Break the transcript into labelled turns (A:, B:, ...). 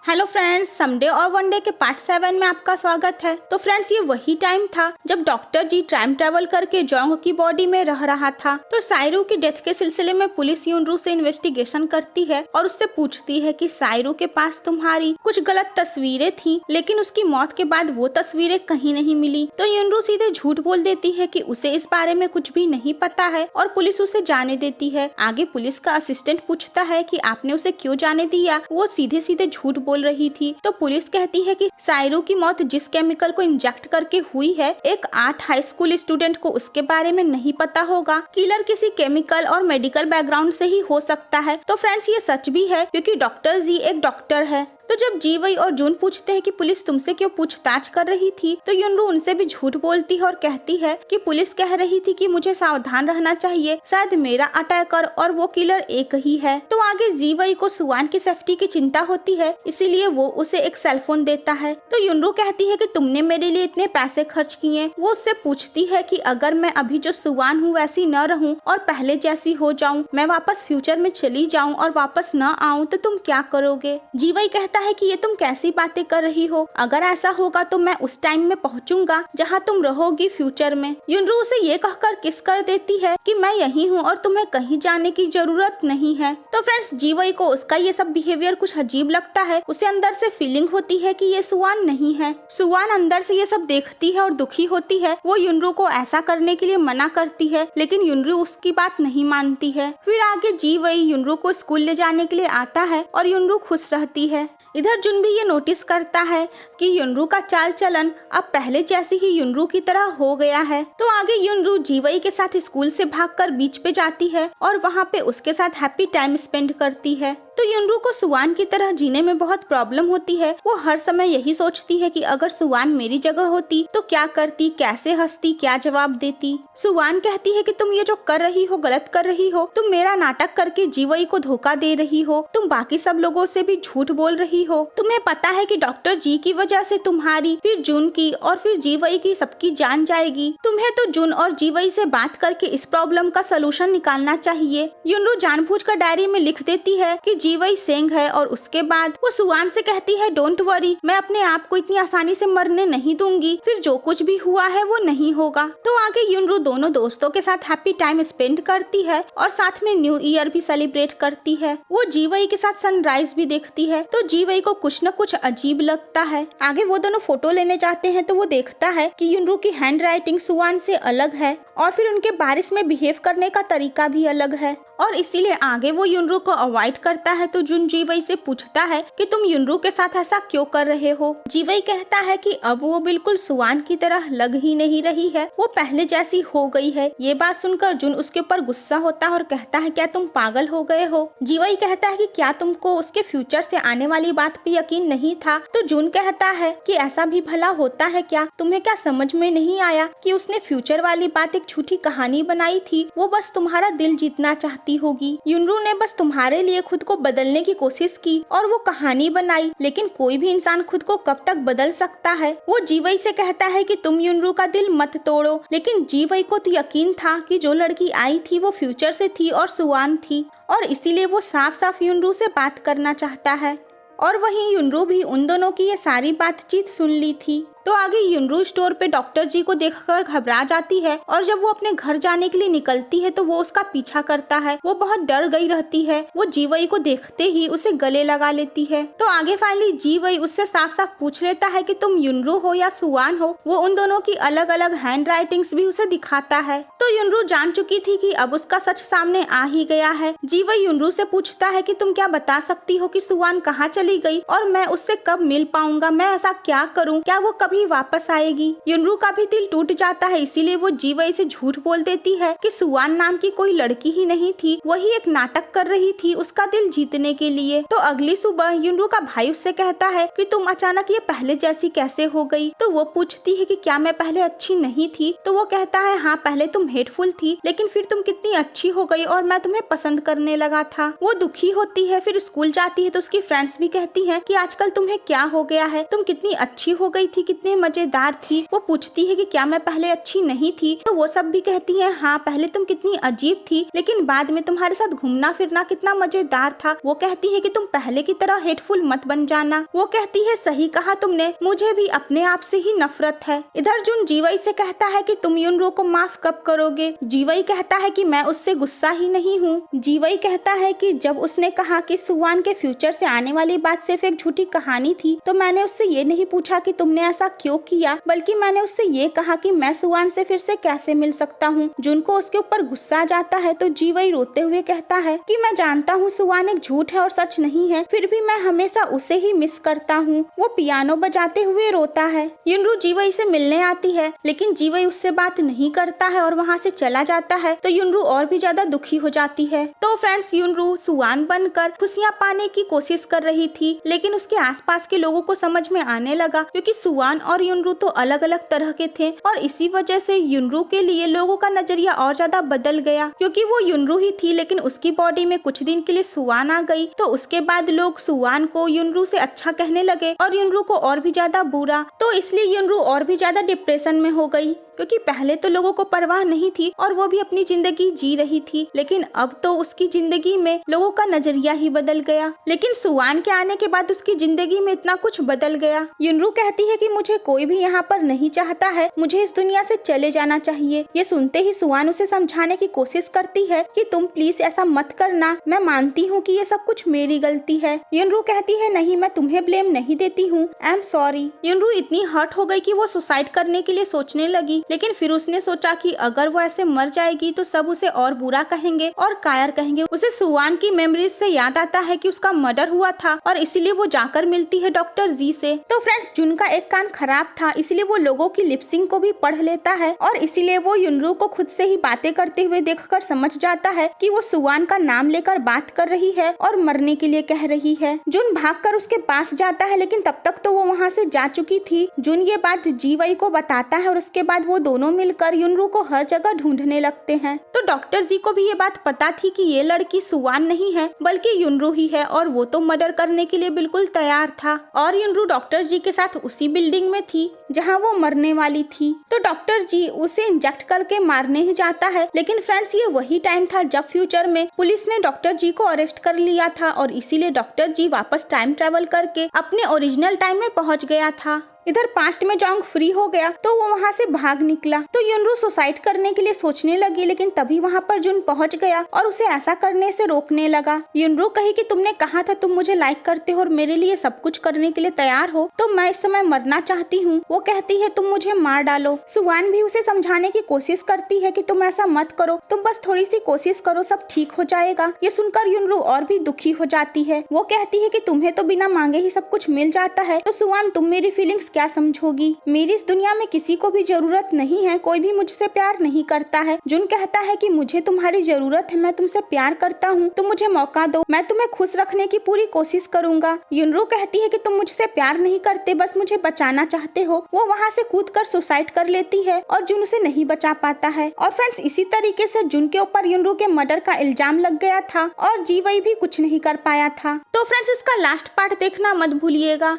A: Hello friends, someday और one day के part 7 में आपका स्वागत है। तो फ्रेंड्स, ये वही टाइम था जब डॉक्टर जी टाइम ट्रेवल करके जोंग की बॉडी में रह रहा था। तो सायरू की डेथ के सिलसिले में पुलिस युनरू से इन्वेस्टिगेशन करती है और उससे पूछती है कि सायरू के पास तुम्हारी कुछ गलत तस्वीरें थी, लेकिन उसकी मौत के बाद वो तस्वीरें कहीं नहीं मिली। तो युनरू सीधे झूठ बोल देती है कि उसे इस बारे में कुछ भी नहीं पता है और पुलिस उसे जाने देती है। आगे पुलिस का असिस्टेंट पूछता है कि आपने उसे क्यों जाने दिया, वो सीधे सीधे झूठ बोल रही थी। तो पुलिस कहती है कि सायरू की मौत जिस केमिकल को इंजेक्ट करके हुई है, एक 8 हाई स्कूल स्टूडेंट को उसके बारे में नहीं पता होगा। किलर किसी केमिकल और मेडिकल बैकग्राउंड से ही हो सकता है। तो फ्रेंड्स, ये सच भी है क्योंकि डॉक्टर जी एक डॉक्टर है। तो जब जीवई और जून पूछते हैं कि पुलिस तुमसे क्यों पूछताछ कर रही थी, तो युनरू उनसे भी झूठ बोलती है और कहती है कि पुलिस कह रही थी कि मुझे सावधान रहना चाहिए, शायद मेरा अटैकर और वो किलर एक ही है। तो आगे जीवई को सुवान की सेफ्टी की चिंता होती है, इसीलिए वो उसे एक सेलफोन देता है। तो युनरू कहती है कि तुमने मेरे लिए इतने पैसे खर्च किए। वो उससे पूछती है कि अगर मैं अभी जो सुवान हूँ वैसी न रहूं और पहले जैसी हो जाऊं, मैं वापस फ्यूचर में चली जाऊं और वापस न आऊं, तो तुम क्या करोगे? जीवई कहता है कि ये तुम कैसी बातें कर रही हो, अगर ऐसा होगा तो मैं उस टाइम में पहुंचूंगा जहां तुम रहोगी फ्यूचर में। युनरू उसे ये कहकर किस कर देती है कि मैं यही हूँ और तुम्हें कहीं जाने की जरूरत नहीं है। तो फ्रेंड्स, जीवई को उसका ये सब बिहेवियर कुछ अजीब लगता है। उसे अंदर से फीलिंग होती है कि ये सुवान नहीं है। सुवान अंदर से ये सब देखती है और दुखी होती है। वो युनरू को ऐसा करने के लिए मना करती है, लेकिन युनरू उसकी बात नहीं मानती है। फिर आगे जीवई युनरू को स्कूल ले जाने के लिए आता है और युनरू खुश रहती है। इधर जुन भी ये नोटिस करता है कि युनरू का चाल चलन अब पहले जैसी ही युनरू की तरह हो गया है। तो आगे युनरू जीवई के साथ स्कूल से भागकर बीच पे जाती है और वहाँ पे उसके साथ हैप्पी टाइम स्पेंड करती है। तो युनरू को सुवान की तरह जीने में बहुत प्रॉब्लम होती है। वो हर समय यही सोचती है कि अगर सुवान मेरी जगह होती तो क्या करती, कैसे हंसती, क्या जवाब देती। सुवान कहती है कि तुम ये जो कर रही हो गलत कर रही हो, तुम मेरा नाटक करके जीवई को धोखा दे रही हो, तुम बाकी सब लोगों से भी झूठ बोल रही हो। तुम्हें पता है कि डॉक्टर जी की वजह से तुम्हारी, फिर जून की और फिर जीवई की सबकी जान जाएगी। तुम्हें तो जून और जीवई से बात करके इस प्रॉब्लम का सलूशन निकालना चाहिए। युनरू जानबूझकर डायरी में लिख देती है कि जीवई सेंग है और उसके बाद वो सुवान से कहती है डोंट वरी, मैं अपने आप को इतनी आसानी से मरने नहीं दूंगी, फिर जो कुछ भी हुआ है वो नहीं होगा। तो आगे युनरू दोनों दोस्तों के साथ हैप्पी टाइम स्पेंड करती है और साथ में न्यू ईयर भी सेलिब्रेट करती है। वो जीवई के साथ सनराइज भी देखती है। तो जीवई को कुछ न कुछ अजीब लगता है। आगे वो दोनों फोटो लेने जाते हैं तो वो देखता है कि युनरू की हैंड राइटिंग सुवान से अलग है और फिर उनके बारिश में बिहेव करने का तरीका भी अलग है और इसीलिए आगे वो युनरू को अवॉइड करता है। तो जुन जीवई से पूछता है कि तुम युनरू के साथ ऐसा क्यों कर रहे हो? जीवई कहता है कि अब वो बिल्कुल सुवान की तरह लग ही नहीं रही है, वो पहले जैसी हो गई है। ये बात सुनकर जुन उसके ऊपर गुस्सा होता है और कहता है क्या तुम पागल हो गए हो? जीवई कहता है कि क्या तुमको उसके फ्यूचर से आने वाली बात पे यकीन नहीं था? तो जुन कहता है कि ऐसा भी भला होता है क्या? तुम्हें क्या समझ में नहीं आया कि उसने फ्यूचर वाली बात एक झूठी कहानी बनाई थी? वो बस तुम्हारा दिल जीतना चाहती होगी। युनरू ने बस तुम्हारे लिए खुद को बदलने की कोशिश की और वो कहानी बनाई, लेकिन कोई भी इंसान खुद को कब तक बदल सकता है? वो जीवई से कहता है कि तुम युनरू का दिल मत तोड़ो, लेकिन जीवई को तो यकीन था कि जो लड़की आई थी वो फ्यूचर से थी और सुवान थी और इसीलिए वो साफ साफ युनरू से बात करना चाहता है। और वहीं युनरू भी उन दोनों की ये सारी बातचीत सुन ली थी। तो आगे युनरू स्टोर पे डॉक्टर जी को देखकर घबरा जाती है और जब वो अपने घर जाने के लिए निकलती है तो वो उसका पीछा करता है। वो बहुत डर गई रहती है। वो जीवई को देखते ही उसे गले लगा लेती है। तो आगे फाइनली जीवई उससे साफ साफ पूछ लेता है कि तुम युनरू हो या सुवान हो। वो उन दोनों की अलग अलग हैंड राइटिंग्स भी उसे दिखाता है। तो युनरू जान चुकी थी कि अब उसका सच सामने आ ही गया है। जीवई युनरू से पूछता है कि तुम क्या बता सकती हो कि सुवान कहाँ चली गई और मैं उससे कब मिल पाऊंगा? मैं ऐसा क्या करूँ? क्या वो कभी वापस आएगी? युनरू का भी दिल टूट जाता है, इसीलिए वो जीवई से झूठ बोल देती है कि सुवान नाम की कोई लड़की ही नहीं थी, वही एक नाटक कर रही थी उसका दिल जीतने के लिए। तो अगली सुबह युनरू का भाई उससे कहता है कि तुम अचानक ये पहले जैसी कैसे हो गई? तो वो पूछती है कि क्या मैं पहले अच्छी नहीं थी? तो वो कहता है हाँ, पहले तुम हेटफुल थी, लेकिन फिर तुम कितनी अच्छी हो गई और मैं तुम्हें पसंद करने लगा था। वो दुखी होती है। फिर स्कूल जाती है तो उसकी फ्रेंड्स भी कहती है कि आजकल तुम्हें क्या हो गया है, तुम कितनी अच्छी हो गई थी, कितनी मजेदार थी। वो पूछती है कि क्या मैं पहले अच्छी नहीं थी, तो वो सब भी कहती है हाँ पहले तुम कितनी अजीब थी, लेकिन बाद में तुम्हारे साथ घूमना फिरना कितना मजेदार था। वो कहती है कि तुम पहले की तरह हेटफुल मत बन जाना। वो कहती है सही कहा तुमने, मुझे भी अपने आप से ही नफरत है। इधर जुन जीवई से कहता है कि तुम युनरो को माफ कब करोगे। जीवई कहता है कि मैं उससे गुस्सा ही नहीं हूँ। जीवई कहता है कि जब उसने कहा कि सुवान के फ्यूचर से आने वाली बात सिर्फ एक झूठी कहानी थी, तो मैंने उससे ये नहीं पूछा कि तुमने ऐसा क्यों किया, बल्कि मैंने उससे ये कहा कि मैं सुवान से फिर से कैसे मिल सकता हूँ। जुन को उसके ऊपर गुस्सा आ जाता है तो जीवई रोते हुए कहता है कि मैं जानता हूँ सुवान एक झूठ है और सच नहीं है, फिर भी मैं हमेशा उसे ही मिस करता हूँ। वो पियानो बजाते हुए रोता है। युनरू जीवई से मिलने आती है, लेकिन जीवई उससे बात नहीं करता है और वहाँ से चला जाता है, तो युनरू और भी ज्यादा दुखी हो जाती है। तो फ्रेंड्स, युनरू सुवान बनकर खुशियाँ पाने की कोशिश कर रही थी, लेकिन उसके आसपास के लोगों को समझ में आने लगा क्योंकि सुवान और युनरू तो अलग अलग तरह के थे, और इसी वजह से युनरू के लिए लोगों का नजरिया और ज्यादा बदल गया। क्योंकि वो युनरू ही थी, लेकिन उसकी बॉडी में कुछ दिन के लिए सुवान आ गई, तो उसके बाद लोग सुवान को युनरू से अच्छा कहने लगे और युनरू को और भी ज्यादा बुरा। तो इसलिए युनरू और भी ज्यादा डिप्रेशन में हो गई, क्योंकि पहले तो लोगों को परवाह नहीं थी और वो भी अपनी जिंदगी जी रही थी, लेकिन अब तो उसकी जिंदगी में लोगों का नजरिया ही बदल गया। लेकिन सुवान के आने के बाद उसकी जिंदगी में इतना कुछ बदल गया। युनरू कहती है कि मुझे कोई भी यहाँ पर नहीं चाहता है, मुझे इस दुनिया से चले जाना चाहिए। ये सुनते ही सुवान उसे समझाने की कोशिश करती है कि तुम प्लीज ऐसा मत करना, मैं मानती हूँ कि ये सब कुछ मेरी गलती है। युनरू कहती है नहीं, मैं तुम्हें ब्लेम नहीं देती हूँ, आई एम सॉरी। युनरू इतनी हर्ट हो गई कि वो सुसाइड करने के लिए सोचने लगी, लेकिन फिर उसने सोचा कि अगर वो ऐसे मर जाएगी तो सब उसे और बुरा कहेंगे और कायर कहेंगे। उसे सुवान की मेमोरीज से याद आता है कि उसका मर्डर हुआ था और इसीलिए वो जाकर मिलती है डॉक्टर जी से। तो फ्रेंड्स, जुन का एक कान खराब था, इसलिए वो लोगों की लिपसिंग को भी पढ़ लेता है और इसीलिए वो युनरू को खुद से ही बातें करते हुए देखकर समझ जाता है कि वो सुवान का नाम लेकर बात कर रही है और मरने के लिए कह रही है। जुन भागकर उसके पास जाता है, लेकिन तब तक तो वो वहाँ से जा चुकी थी। जुन ये बात जीवई को बताता है और उसके बाद वो दोनों मिलकर युनरू को हर जगह ढूंढने लगते हैं। तो डॉक्टर जी को भी ये बात पता थी कि ये लड़की सुवान नहीं है बल्कि युनरू ही है, और वो तो मर्डर करने के लिए बिल्कुल तैयार था। और युनरू डॉक्टर जी के साथ उसी बिल्डिंग में थी जहाँ वो मरने वाली थी। तो डॉक्टर जी उसे इंजेक्ट करके मारने ही जाता है, लेकिन फ्रेंड्स ये वही टाइम था जब फ्यूचर में पुलिस ने डॉक्टर जी को अरेस्ट कर लिया था और इसीलिए डॉक्टर जी वापस टाइम ट्रेवल करके अपने ओरिजिनल टाइम में पहुँच गया था। इधर पास्ट में जोंग फ्री हो गया तो वो वहाँ से भाग निकला। तो युनरू सुसाइड करने के लिए सोचने लगी, लेकिन तभी वहाँ पर जुन पहुँच गया और उसे ऐसा करने से रोकने लगा। युनरू कही कि तुमने कहा था तुम मुझे लाइक करते हो और मेरे लिए सब कुछ करने के लिए तैयार हो, तो मैं इस समय मरना चाहती हूँ। वो कहती है तुम मुझे मार डालो। सुवान भी उसे समझाने की कोशिश करती है कि तुम ऐसा मत करो, तुम बस थोड़ी सी कोशिश करो, सब ठीक हो जाएगा। ये सुनकर युनरू और भी दुखी हो जाती है। वो कहती है कि तुम्हें तो बिना मांगे ही सब कुछ मिल जाता है, तो सुवान तुम मेरी फीलिंग्स क्या समझोगी। मेरी इस दुनिया में किसी को भी जरूरत नहीं है, कोई भी मुझसे प्यार नहीं करता है। जुन कहता है कि मुझे तुम्हारी जरूरत है, मैं तुमसे प्यार करता हूँ, तुम मुझे मौका दो, मैं तुम्हें खुश रखने की पूरी कोशिश करूंगा। युनरू कहती है कि तुम मुझसे प्यार नहीं करते, बस मुझे बचाना चाहते हो। वो वहाँ से कूदकर सुसाइड कर लेती है और जुन उसे नहीं बचा पाता है। और फ्रेंड्स, इसी तरीके से जुन के ऊपर युनरू के मर्डर का इल्जाम लग गया था और जीवई भी कुछ नहीं कर पाया था। तो फ्रेंड्स, इसका लास्ट पार्ट देखना मत भूलिएगा।